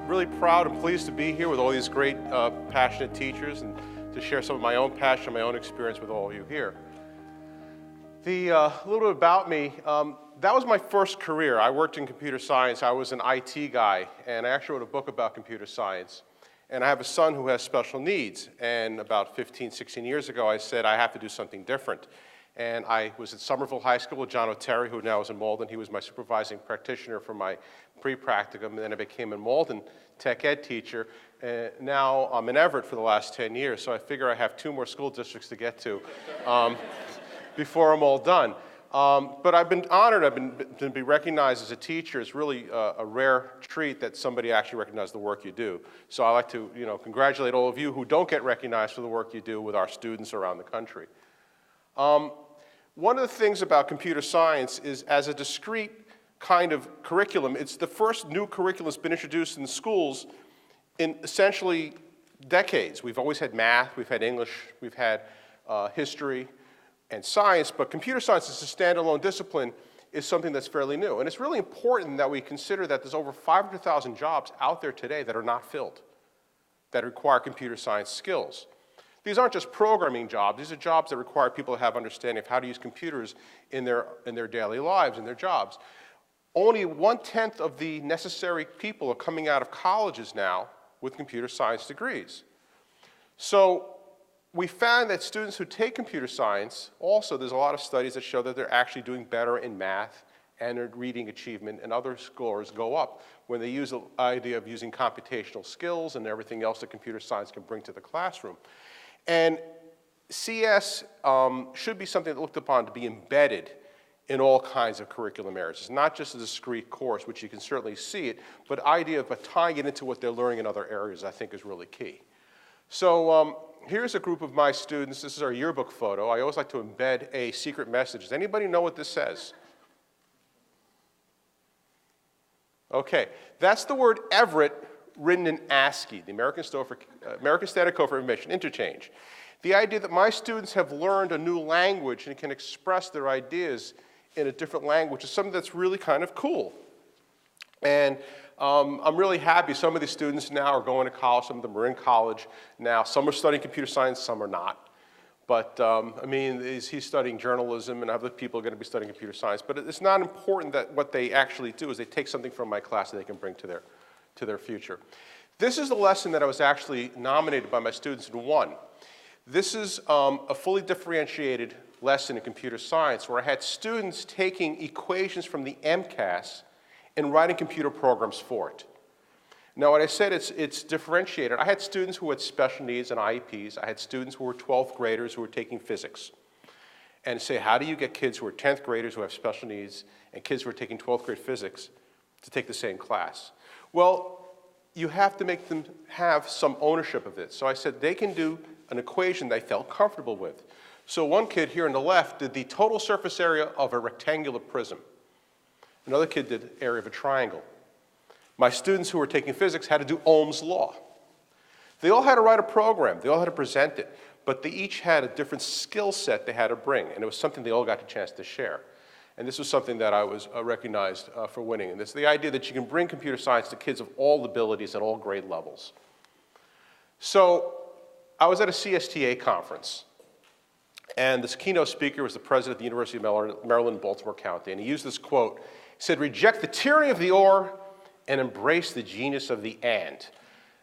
Really proud and pleased to be here with all these great, passionate teachers and to share some of my own passion, my own experience with all of you here. A little bit about me, that was my first career. I worked in computer science. I was an IT guy, and I actually wrote a book about computer science. And I have a son who has special needs, and about 15, 16 years ago, I said I have to do something different. And I was at Somerville High School with John O'Terry, who now is in Malden. He was my supervising practitioner for my pre-practicum, and then I became a Malden tech ed teacher. And now I'm in Everett for the last 10 years, so I figure I have 2 more school districts to get to before I'm all done. But I've been honored. To be recognized as a teacher is really a rare treat that somebody actually recognizes the work you do. So I'd like to, congratulate all of you who don't get recognized for the work you do with our students around the country. One of the things about computer science is, as a discrete kind of curriculum, it's the first new curriculum that's been introduced in the schools in essentially decades. We've always had math, we've had English, we've had history and science, but computer science as a standalone discipline is something that's fairly new. And it's really important that we consider that there's over 500,000 jobs out there today that are not filled, that require computer science skills. These aren't just programming jobs. These are jobs that require people to have understanding of how to use computers in their daily lives, in their jobs. Only 1/10 of the necessary people are coming out of colleges now with computer science degrees. So we found that students who take computer science, also there's a lot of studies that show that they're actually doing better in math and their reading achievement and other scores go up when they use the idea of using computational skills and everything else that computer science can bring to the classroom. And CS should be something looked upon to be embedded in all kinds of curriculum areas. It's not just a discrete course, which you can certainly see it, but the idea of tying it into what they're learning in other areas I think is really key. So here's a group of my students. This is our yearbook photo. I always like to embed a secret message. Does anybody know what this says? Okay, that's the word Everett written in ASCII, the American Standard Code for Information Interchange. The idea that my students have learned a new language and can express their ideas in a different language is something that's really kind of cool. And I'm really happy. Some of these students now are going to college. Some of them are in college now. Some are studying computer science, some are not. But he's studying journalism, and other people are going to be studying computer science. But it's not important that what they actually do is they take something from my class that they can bring to their future. This is the lesson that I was actually nominated by my students and won. This is a fully differentiated lesson in computer science where I had students taking equations from the MCAS and writing computer programs for it. Now, when I said it's differentiated, I had students who had special needs and IEPs. I had students who were 12th graders who were taking physics. And say, how do you get kids who are 10th graders who have special needs and kids who are taking 12th grade physics to take the same class? Well, you have to make them have some ownership of it. So I said they can do an equation they felt comfortable with. So one kid here on the left did the total surface area of a rectangular prism. Another kid did the area of a triangle. My students who were taking physics had to do Ohm's law. They all had to write a program. They all had to present it. But they each had a different skill set they had to bring. And it was something they all got a chance to share. And this was something that I was recognized for winning. And it's the idea that you can bring computer science to kids of all abilities at all grade levels. So I was at a CSTA conference. And this keynote speaker was the president of the University of Maryland, Baltimore County. And he used this quote. He said, "Reject the tyranny of the or and embrace the genius of the and."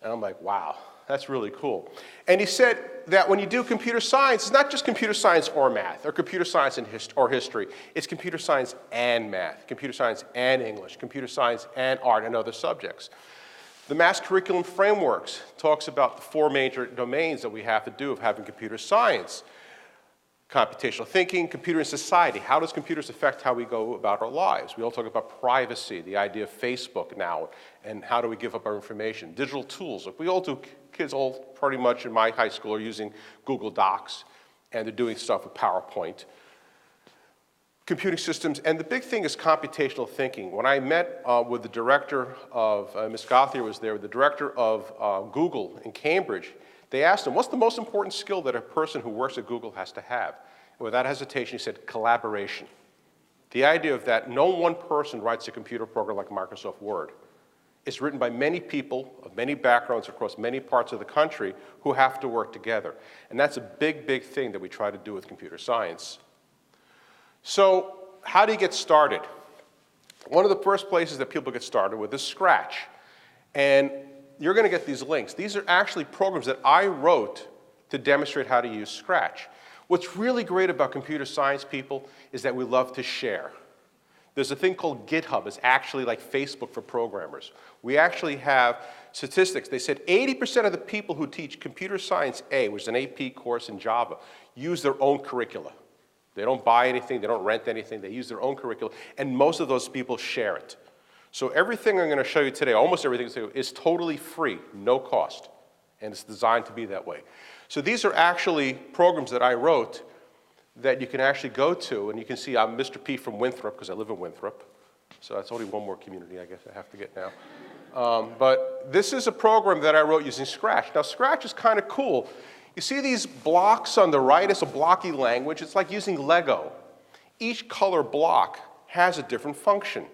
And I'm like, wow, that's really cool. And he said that when you do computer science, it's not just computer science or math, or computer science or history. It's computer science and math, computer science and English, computer science and art and other subjects. The Mass Curriculum Frameworks talks about the 4 major domains that we have to do of having computer science. Computational thinking, computer and society. How does computers affect how we go about our lives? We all talk about privacy, the idea of Facebook now, and how do we give up our information. Digital tools. We all do, kids all pretty much in my high school are using Google Docs, and they're doing stuff with PowerPoint. Computing systems, and the big thing is computational thinking. When I met with the director of, Ms. Gauthier was there, the director of Google in Cambridge, they asked him, what's the most important skill that a person who works at Google has to have? And without hesitation, he said, collaboration. The idea of that no one person writes a computer program like Microsoft Word. It's written by many people of many backgrounds across many parts of the country who have to work together. And that's a big, big thing that we try to do with computer science. So how do you get started? One of the first places that people get started with is Scratch. And you're going to get these links. These are actually programs that I wrote to demonstrate how to use Scratch. What's really great about computer science people is that we love to share. There's a thing called GitHub. It's actually like Facebook for programmers. We actually have statistics. They said 80% of the people who teach Computer Science A, which is an AP course in Java, use their own curricula. They don't buy anything. They don't rent anything. They use their own curricula. And most of those people share it. So everything I'm going to show you today, almost everything is totally free, no cost. And it's designed to be that way. So these are actually programs that I wrote that you can actually go to, and you can see I'm Mr. P from Winthrop, because I live in Winthrop. So that's only one more community I guess I have to get now. But this is a program that I wrote using Scratch. Now Scratch is kind of cool. You see these blocks on the right? It's a blocky language. It's like using Lego. Each color block has a different function.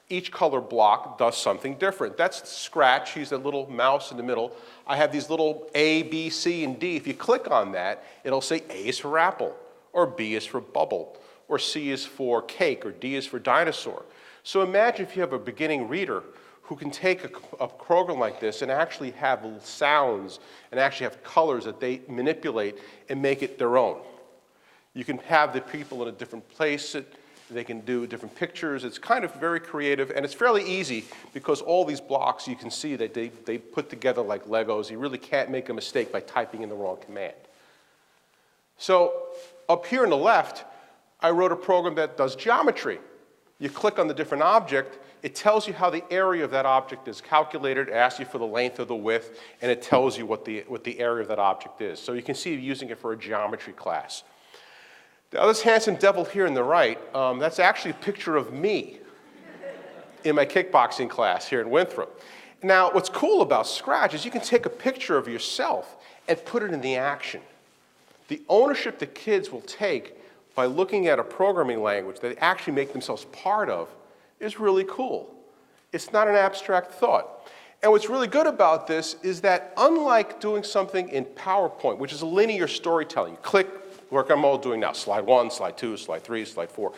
Each color block does something different. That's Scratch. He's a little mouse in the middle. I have these little A, B, C, and D. If you click on that, it'll say A is for apple, or B is for bubble, or C is for cake, or D is for dinosaur. So imagine if you have a beginning reader who can take a program like this and actually have sounds and actually have colors that they manipulate and make it their own. You can have the people in a different place. They can do different pictures. It's kind of very creative, and it's fairly easy because all these blocks, you can see that they put together like Legos. You really can't make a mistake by typing in the wrong command. So up here on the left, I wrote a program that does geometry. You click on the different object, it tells you how the area of that object is calculated, it asks you for the length or the width, and it tells you what the area of that object is. So you can see using it for a geometry class. Now this handsome devil here on the right, that's actually a picture of me in my kickboxing class here in Winthrop. Now what's cool about Scratch is you can take a picture of yourself and put it in the action. The ownership that kids will take by looking at a programming language that they actually make themselves part of is really cool. It's not an abstract thought. And what's really good about this is that unlike doing something in PowerPoint, which is a linear storytelling, you click, like I'm all doing now, slide 1, slide 2, slide 3, slide 4.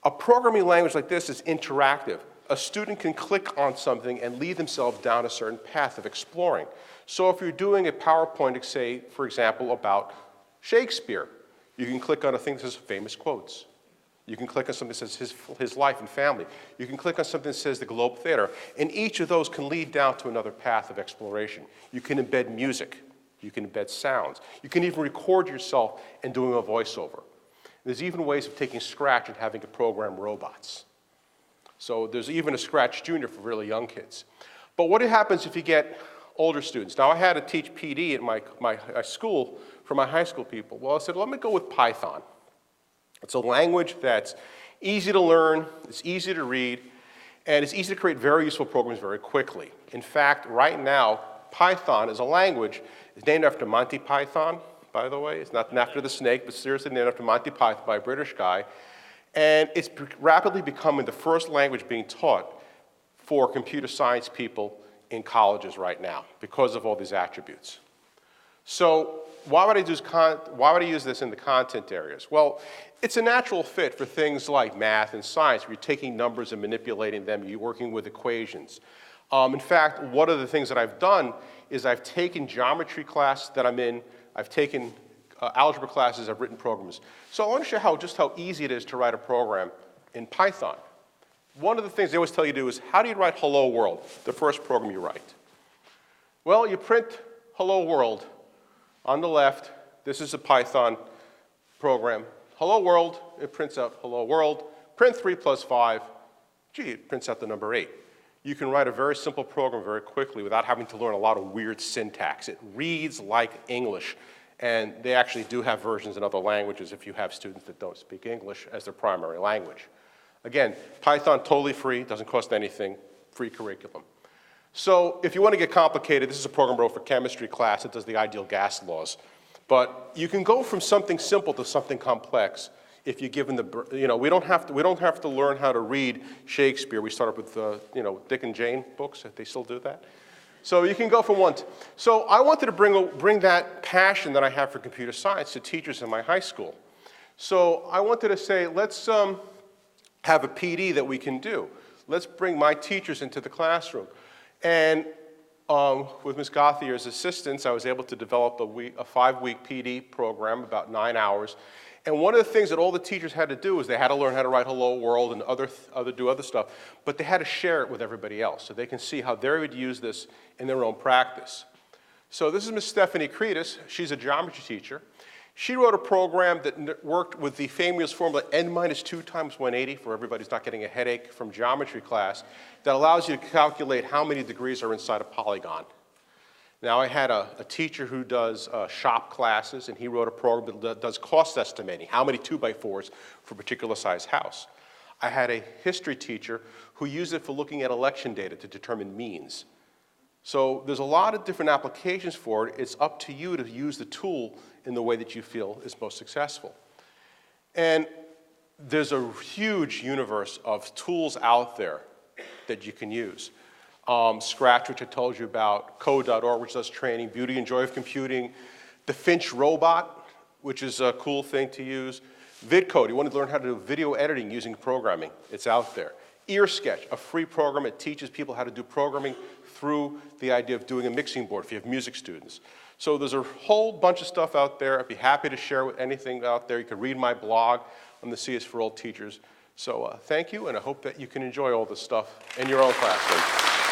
A programming language like this is interactive. A student can click on something and lead themselves down a certain path of exploring. So if you're doing a PowerPoint, say, for example, about Shakespeare, you can click on a thing that says famous quotes. You can click on something that says his life and family. You can click on something that says the Globe Theater. And each of those can lead down to another path of exploration. You can embed music. You can embed sounds. You can even record yourself and doing a voiceover. There's even ways of taking Scratch and having it program robots. So there's even a Scratch Junior for really young kids. But what happens if you get older students? Now I had to teach PD at my school for my high school people. Well, I said, let me go with Python. It's a language that's easy to learn, it's easy to read, and it's easy to create very useful programs very quickly. In fact, right now, Python is a language. It's named after Monty Python, by the way. It's not after the snake, but seriously named after Monty Python by a British guy. And it's rapidly becoming the first language being taught for computer science people in colleges right now because of all these attributes. So why would I use this in the content areas? Well, it's a natural fit for things like math and science, where you're taking numbers and manipulating them, you're working with equations. In fact, one of the things that I've done is I've taken geometry class that I'm in, I've taken algebra classes, I've written programs. So I want to show just how easy it is to write a program in Python. One of the things they always tell you to do is, how do you write hello world, the first program you write? Well, you print hello world. On the left, this is a Python program. Hello world, it prints out hello world. Print 3 plus 5, gee, it prints out the number 8. You can write a very simple program very quickly without having to learn a lot of weird syntax. It reads like English, and they actually do have versions in other languages if you have students that don't speak English as their primary language. Again, Python totally free, doesn't cost anything, free curriculum. So if you want to get complicated, this is a program I wrote for chemistry class that does the ideal gas laws. But you can go from something simple to something complex if you give them the, we don't have to learn how to read Shakespeare. We start up with, Dick and Jane books, if they still do that. So you can go from one. So I wanted to bring that passion that I have for computer science to teachers in my high school. So I wanted to say, let's have a PD that we can do. Let's bring my teachers into the classroom. And with Ms. Gauthier's assistance, I was able to develop a 5-week PD program, about 9 hours. And one of the things that all the teachers had to do was they had to learn how to write Hello World and do other stuff, but they had to share it with everybody else so they can see how they would use this in their own practice. So this is Ms. Stephanie Cretus. She's a geometry teacher. She wrote a program that worked with the famous formula n minus 2 times 180 for everybody who's not getting a headache from geometry class that allows you to calculate how many degrees are inside a polygon. Now, I had a teacher who does shop classes, and he wrote a program that does cost estimating, how many 2x4s for a particular size house. I had a history teacher who used it for looking at election data to determine means. So there's a lot of different applications for it. It's up to you to use the tool in the way that you feel is most successful. And there's a huge universe of tools out there that you can use. Scratch, which I told you about, code.org, which does training, Beauty and Joy of Computing, the Finch robot, which is a cool thing to use, VidCode, you want to learn how to do video editing using programming, it's out there. EarSketch, a free program, it teaches people how to do programming through the idea of doing a mixing board if you have music students. So there's a whole bunch of stuff out there. I'd be happy to share with anything out there. You can read my blog on the C is for All Teachers. So thank you, and I hope that you can enjoy all this stuff in your own classroom.